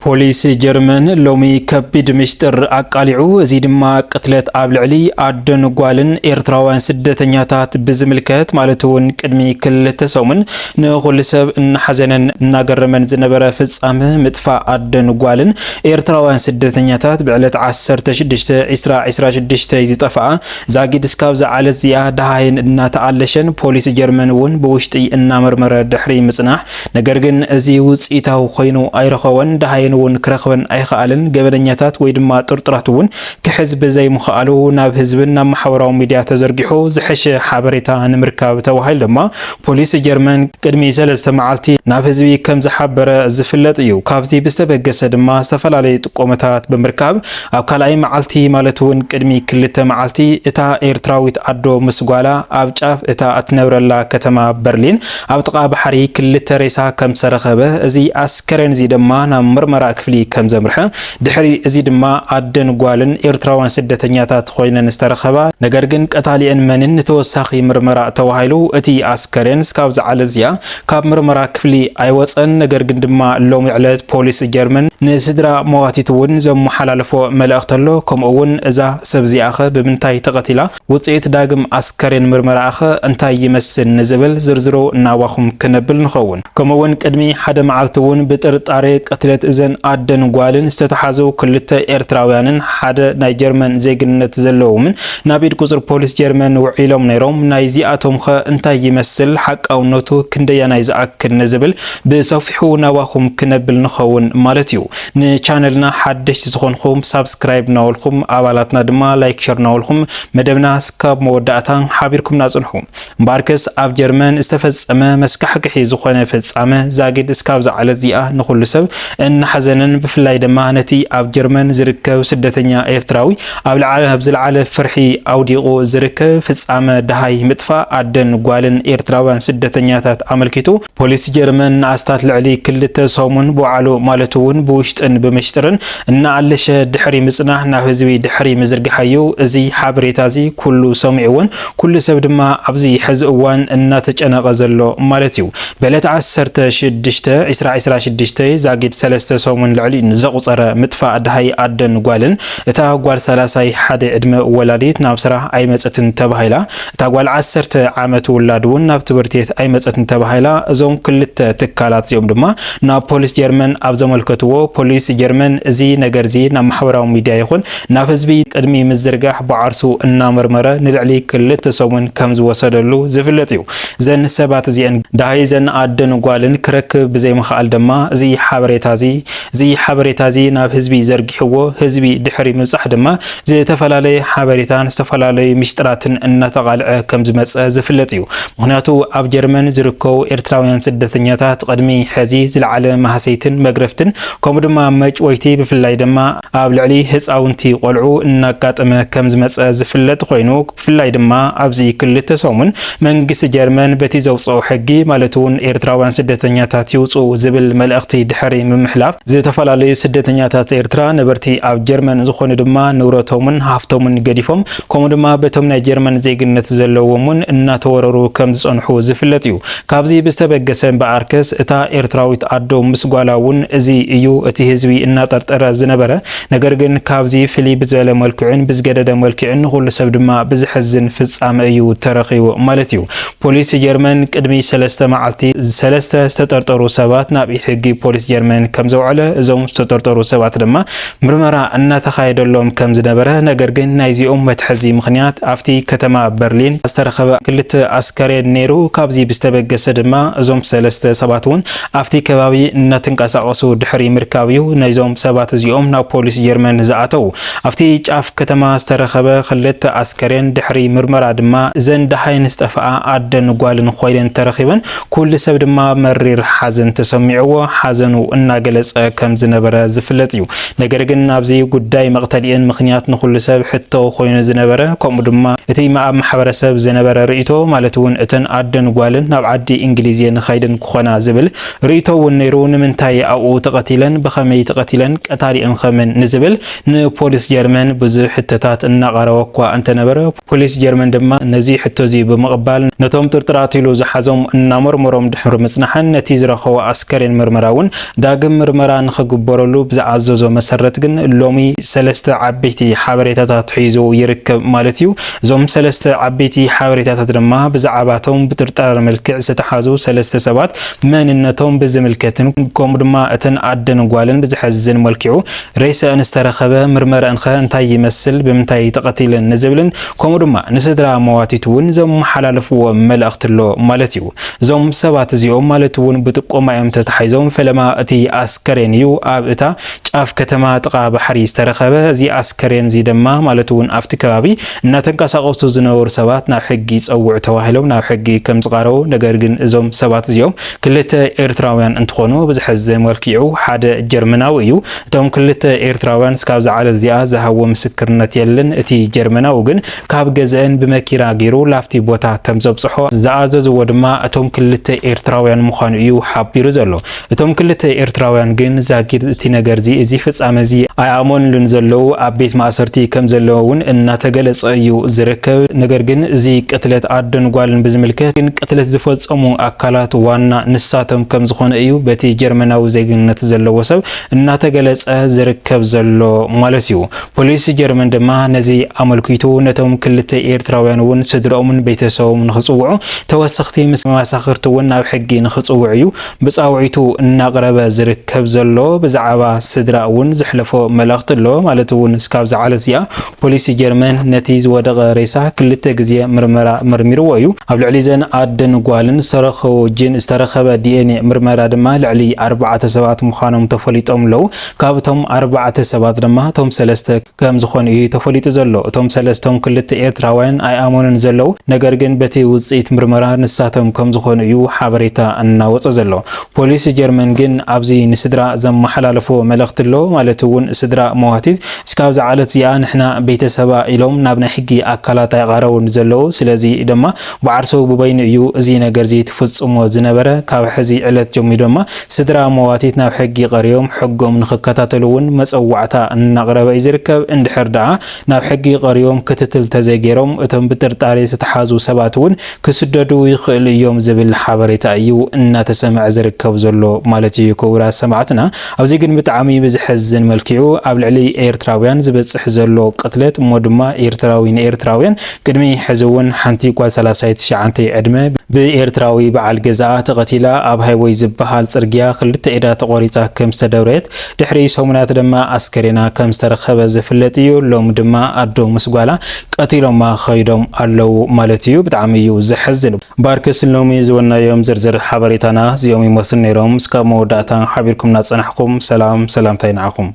ፖሊስ ጀርመን ሎሚ ከቢድ ምሽጥር አቃሊዑ እዚ ድማ ቅትለት ኣብ ልዕሊ ኣደን ጓልን ኤርትራውያን ስደተኛታት ብዝምልከት ማለት እውን ቅድሚ ክልተ ሰሙን ንኹሉ ሰብ እናሐዘነን እናገረመን ዝነበረ ፍጻመ ምጥፋእ ኣደን ጓልን ኤርትራውያን ስደተኛታት ብዕለት 16/2026 ዝጠፋኣ ዛጊድ እስካብ ዝዓለት እዚኣ ደሃይን እናተኣለሸን ፖሊስ ጀርመን እውን ብውሽጢ እናመርመረ ድሕሪ ምጽናሕ ነገር ግን እዚ ውጽኢታዊ ኮይኑ ኣይረኸወን ደሃይን ውን ክረኽበን ኣይኸኣልን ገበነኛታት ወይ ድማ ጥርጥራት ውን ክሕዝብ ዘይምኽኣሉ ናብ ህዝብን ናብ ማሕበራዊ ሚድያ ተዘርጊሑ ዝሕሸ ሓበሬታ ንምርካብ ተባሂሉ ድማ ፖሊስ ጀርመን ቅድሚ 3 መዓልቲ ናብ ህዝቢ ከም ዝሓበረ ዝፍለጥ እዩ። ካብዚ ብዝተበገሰ ድማ ዝተፈላለዩ ጥቆመታት ብምርካብ ኣብ ካልኣይ መዓልቲ ማለት ውን ቅድሚ 2 መዓልቲ እታ ኤርትራዊት ኣዶ ምስ ጓላ ኣብ ጫፍ እታ እትነብረላ ከተማ በርሊን ኣብ ጥቓ ባሕሪ ክልተ ሬሳ ከም ዝተረኸበ እዚ ኣስከሬን እዚ ድማ ናብ ምርመራ ክፍሊ ከም ዘምርሐ ድሕሪ እዚ ድማ ኣደን ጓልን ኤርትራውያን ስደተኛታት ኮይነን ዝተረኸባ ነገር ግን ቀታሊአን መንን ተወሳኺ ምርመራ ተባሂሉ እቲ ኣስከሬን እስካብ ዝዓለ እዚኣ ካብ ምርመራ ክፍሊ ኣይወፀን። ነገር ግን ድማ ሎሚ ዕለት ፖሊስ ጀርመን ንስድራ መዋቲት እውን ዘመሓላለፎ መልእኽቲ ኣሎ። ከምኡ እውን እዛ ሰብ እዚኣ ብምንታይ ተቐቲላ ውፅኢት ዳግም ኣስከሬን ምርመራ እንታይ ይመስል ንዝብል ዝርዝሮ እናዋኹም ክነብል ንኸውን። ከምኡ እውን ቅድሚ ሓደ መዓልቲ እውን ብጥርጣሬ ቅትለት እዘን ኣደን ጓልን ዝተተሓዙ ክልተ ኤርትራውያንን ሓደ ናይ ጀርመን ዜግነት ዘለዎምን ናብ ኢድ ቁፅር ፖሊስ ጀርመን ውዒሎም ነይሮም። ናይ ዚኣቶም እንታይ ይመስል ሓቃውነቱ ክንደያናይ ዝኣክል ንዝብል ብሰፊሑ ናዋኹም ክነብል ንኸውን ማለት እዩ። ንቻነልና ሓደሽቲ ዝኾንኩም ሳብስክራይብ ናወልኩም ኣባላትና ድማ ላይክ ሸር ናወልኩም መደብና ስካብ መወዳእታ ሓቢርኩም ናጽንሑ። እምበርከስ ኣብ ጀርመን ዝተፈጸመ መስካሕክሒ ዝኾነ ፍጻመ ዛጊድ እስካብ ዝዓለ እዚኣ ንኹሉ ሰብ እናሐዘነን ብፍላይ ድማ ነቲ ኣብ ጀርመን ዝርከብ ስደተኛ ኤርትራዊ ኣብ ዝለዓለ ፍርሒ ኣውዲቑ ዝርከብ ፍጻመ ደሃይ ምጥፋእ ኣደን ጓልን ኤርትራውያን ስደተኛታት ኣመልኪቱ ፖሊስ ጀርመን ንኣስታት ልዕሊ 2 ሰሙን በዓሉ ማለት እውን ብውሽጥን ብምሽጥርን እናኣለሸ ድሕሪ ምጽናሕ ናብ ህዝቢ ድሕሪ ምዝርግሓዩ እዚ ሓበሬታ እዚ ኩሉ ሰሚዑውን ኩሉ ሰብ ድማ ኣብዚ ሕዚ እዋን እናተጨነቐ ዘሎ ማለት እዩ። በዕለት 16/2026 ዛጊድ 3 ሰሙን ልዕሊ ንዘቁፀረ ምጥፋእ ደሃይ ኣደን ጓልን እታ ጓል 31 ዕድመ ወላዲት ናብ ስራሕ ኣይመፀትን ተባሂላ እታ ጓል 10 ዓመት ውላድ እውን ናብ ትምህርቲ ቤት ኣይመፀትን ተባሂላ እዞም ክልተ ትካላት እዚኦም ድማ ናብ ፖሊስ ጀርመን ኣብ ዘመልከትዎ ፖሊስ ጀርመን እዚ ነገር እዚ ናብ ማሕበራዊ ሚድያ ይኹን ናብ ህዝቢ ቅድሚ ምዝርጋሕ በዓርሱ እናመርመረ ንልዕሊ 2 ሰሙን ከም ዝወሰደሉ ዝፍለጥ እዩ። ዘን ሰባት እዚአን ደሃይ ዘን ኣደን ጓልን ክረክብ ብዘይምኽኣል ድማ እዚ ሓበሬታ እዚ ናብ ህዝቢ ዘርጊሕዎ ህዝቢ ድሕሪ ምብጻሕ ድማ ዝተፈላለዩ ሓበሬታን ዝተፈላለዩ ምስጢራትን እናተቃልዐ ከም ዝመፀ ዝፍለጥ እዩ። ምክንያቱ ኣብ ጀርመን ዝርከቡ ኤርትራውያን ስደተኛታት ቅድሚ ሕዚ ዝለዓለ ማህሰይትን መግረፍትን ከምኡ ድማ መጭወይቲ ብፍላይ ድማ ኣብ ልዕሊ ህፃውንቲ ቆልዑ እናጋጠመ ከም ዝመፀ ዝፍለጥ ኮይኑ ብፍላይ ድማ ኣብዚ 2 ሰሙን መንግስቲ ጀርመን በቲ ዘውፅኦ ሕጊ ማለት እውን ኤርትራውያን ስደተኛታት ይውፁ ዝብል መልእኽቲ ድሕሪ ምምሕላፍ ዝተፈላለዩ ስደተኛታት ኤርትራ ነበርቲ ኣብ ጀርመን ዝኾኑ ድማ ንብረቶምን ሃፍቶምን ገዲፎም ከምኡ ድማ በቶም ናይ ጀርመን ዜግነት ዘለዎምን እናተወረሩ ከም ዝጸንሑ ዝፍለጥ እዩ። ካብዚ ብዝተበገሰ በኣርከስ እታ ኤርትራዊት ኣዶ ምስ ጓላ እውን እዚ እዩ እቲ ህዝቢ እናጠርጠረ ዝነበረ ነገር ግን ካብዚ ፍልይ ብዝበለ መልክዕን ብዝገደደ መልክዕን ኩሉ ሰብ ድማ ብዝሕዝን ፍጻመ እዩ ተረኺቡ ማለት እዩ። ፖሊስ ጀርመን ቅድሚ 3 መዓልቲ 3 ዝተጠርጠሩ ሰባት ናብ ሕጊ ፖሊስ ጀርመን ከም ዘውዕለ እዞም ዝተጠርጠሩ ሰባት ድማ ምርመራ እናተኻየደሎም ከም ዝነበረ ነገር ግን ናይዚኦም መትሐዚ ምኽንያት ኣብቲ ከተማ በርሊን ዝተረኸበ 2 ኣስከሬን ነይሩ። ካብዚ ብዝተበገሰ ድማ እዞም 3 ሰባት እውን ኣብቲ ከባቢ እናተንቀሳቐሱ ድሕሪ ምርካብ እዩ ናይዞም ሰባት እዚኦም ናብ ፖሊስ ጀርመን ዝኣተው። ኣብቲ ጫፍ ከተማ ዝተረኸበ 2 ኣስከሬን ድሕሪ ምርመራ ድማ ዘን ደሃይን ዝጠፍኣ ኣደን ጓልን ኮይነን ተረኺበን ኩሉ ሰብ ድማ መሪር ሓዘን ተሰሚዕዎ ሓዘኑ እናገለጸ ከም ዝነበረ ዝፍለጥ እዩ። ነገር ግን ኣብዚ ጉዳይ መቕተሊአን ምኽንያት ንኹሉ ሰብ ሕቶ ኮይኑ ዝነበረ ከምኡ ድማ እቲ ማሕበረሰብ ዝነበረ ርእይቶ ማለት እውን እተን ኣደን ጓልን ናብ ዓዲ እንግሊዝ ንኸይድን ክኾና ዝብል ርእይቶ እውን ነይሩ። ንምንታይ ኣብኡ ተቐቲለን ብኸመይ ተቐቲለን ቀታሊአን ኸመን ንዝብል ንፖሊስ ጀርመን ብዙሕ ሕቶታት እናቐረበ እኳ እንተነበረ ፖሊስ ጀርመን ድማ ነዚ ሕቶ እዚ ብምቕባል ነቶም ጥርጥራት ኢሉ ዝሓዞም እናመርመሮም ድሕሪ ምጽናሕን ነቲ ዝረኸቦ ኣስከሬን ምርመራውን ዳግም ምርመራ ንኽግበረሉ ብዝኣዘዞ መሰረት ግን ሎሚ ሰለስተ ዓበይቲ ሓበሬታታት ሒዙ ይርከብ ማለት እዩ። እዞም ሰለስተ ዓበይቲ ሓበሬታታት ድማ ብዛዕባቶም ብጥርጣረ መልክዕ ዝተሓዙ ሰለስተ ሰባት መንነቶም ብዝምልከትን ከምኡ ድማ እተን ኣደን ጓልን ብዝሕዝን መልክዑ ሬሰአን ዝተረኸበ ምርመራን እንታይ ይመስል ብምንታይ ተቐቲለን ንዝብልን ከምኡ ድማ ንስድራ መዋቲት እውን ዘመሓላለፍዎ መልእኽቲ ኣሎ ማለት እዩ። እዞም ሰባት እዚኦም ማለት እውን ብጥቆማ እዮም ተታሒዞም ፈለማ እቲ ኣስከሬን እዩ ኣብ እታ ጫፍ ከተማ ጥቓ ባሕሪ ዝተረኸበ እዚ ኣስከሬን እዚ ድማ ማለት እውን ኣብቲ ከባቢ እናተንቀሳቐሱ ዝነበሩ ሰባት ናብ ሕጊ ይፀውዑ ተባሂሎም ናብ ሕጊ ከም ዝቐረቡ ነገር ግን እዞም ሰባት እዚኦም ክልተ ኤርትራውያን እንትኾኑ ብዝሕዝን መልክዑ ሓደ ጀርመናዊ እዩ። እቶም ክልተ ኤርትራውያን እስካብ ዝዓለት እዚኣ ዝሃብዎ ምስክርነት የለን። እቲ ጀርመናዊ ግን ካብ ገዝአን ብመኪና ገይሩ ላፍቲ ቦታ ከም ዘብፅሖ ዝኣዘዝዎ ድማ እቶም ክልተ ኤርትራውያን ምዃኑ እዩ ሓቢሩ ዘሎ። እቶም ክልተ ኤርትራውያን ግን ዛጊድ እቲ ነገር እዚ ፍጻመ እዚ ኣይኣመኑሉን ዘለው ኣብ ቤት ማእሰርቲ ከም ዘለዎ እውን እናተገለጸ እዩ ዝርከብ። ነገር ግን እዚ ቅትለት ኣደን ጓልን ብዝምልከት ግን ቅትለት ዝፈጸሙ ኣካላት ዋና ንሳቶም ከም ዝኾነ እዩ በቲ ጀርመናዊ ዜግነት ዘለዎ ሰብ እናተገለጸ ዝርከብ ዘሎ ማለት እዩ። ፖሊስ ጀርመን ድማ ነዚ ኣመልኪቱ ነቶም ክልተ ኤርትራውያን እውን ስድሮምን ቤተሰቦም ንኽጽውዑ ተወሰኽቲ ምስ መሳኽርቲ እውን ናብ ሕጊ ንኽጽውዑ እዩ ብጻውዒቱ እናቕረበ ዝርከብ ዘሎ። ብዛዕባ ስድራ እውን ዝሕለፎ መልእኽቲ ኣሎ ማለት እውን እስካብ ዝዓለት እዚኣ ፖሊስ ጀርመን ነቲ ዝወደቐ ሬሳ ክልተ ግዜ ምርመራ መርሚርዎ እዩ። ኣብ ልዕሊ ዘን ኣደን ጓልን ዝተረኸቡ ጅን ዝተረኸበ ዲኤንኤ ምርመራ ድማ ልዕሊ 4 ሰባት ምዃኖም ተፈሊጦም ኣለው። ካብቶም 4 ሰባት ድማ እቶም ሰለስተ ከም ዝኾኑ እዩ ተፈሊጡ ዘሎ። እቶም ሰለስቶም ክልተ ኤርትራውያን ኣይኣመኑን ዘለው ነገር ግን በቲ ውጽኢት ምርመራ ንሳቶም ከም ዝኾኑ እዩ ሓበሬታ እናወፀ ዘሎ። ፖሊስ ጀርመን ግን ኣብዚ ንስድራ ዘመሓላለፎ መልእኽቲ ኣሎ ማለት እውን ስድራ መዋቲት እስካብ ዝዓለት እዚኣ ንሕና ቤተሰባ ኢሎም ናብ ናይ ሕጊ ኣካላት ኣይቐረቡን ዘለው። ስለዚ ድማ ባዕርሶ ብበይኑ እዩ እዚ ነገር እዚ ትፍጽሞ ዝነበረ ካብ ሕዚ ዕለት ጀሚሩ ድማ ስድራ መዋቲት ናብ ሕጊ ቀሪዮም ሕጎም ንኽከታተሉ እውን መፀዋዕታ እናቕረበ እዩ ዝርከብ። እንድሕር ደኣ ናብ ሕጊ ቀሪዮም ክትትል ተዘይገይሮም እቶም ብጥርጣሬ ዝተሓዙ ሰባት እውን ክስደዱ ይኽእሉ እዮም ዝብል ሓበሬታ እዩ እናተሰምዐ ዝርከብ ዘሎ ማለት እዩ። ክቡራት ሰማዕትና ኣብዚ ግን ብጣዕሚ ብዝሕዝን መልክዑ ኣብ ልዕሊ ኤርትራውያን ዝበፅሕ ዘሎ ቅትለት እሞ ድማ ኤርትራዊ ንኤርትራውያን ቅድሚ ሕዚ እውን ሓንቲ ጓል 39 ዕድመ ብኤርትራዊ በዓል ገዛኣ ተቐቲላ ኣብ ሃይወይ ዝበሃል ጽርግያ ክልተ ኢዳ ተቆሪፃ ከም ዝተደብረት ድሕሪ ሰሙናት ድማ ኣስከሬና ከም ዝተረኸበ ዝፍለጥ እዩ። ሎም ድማ ኣዶ ምስ ጓላ ቀቲሎማ ኸይዶም ኣለው ማለት እዩ። ብጣዕሚ እዩ ዝሕዝን። ባርክስ ሎሚ ዝወናዮም ዝርዝር ሓበሬታና እዚኦም ይመስሉ ነይሮም። እስካብ መወዳእታ ሓቢርኩም ናፀናሕኩም ሰላምታይ ንዓኹም።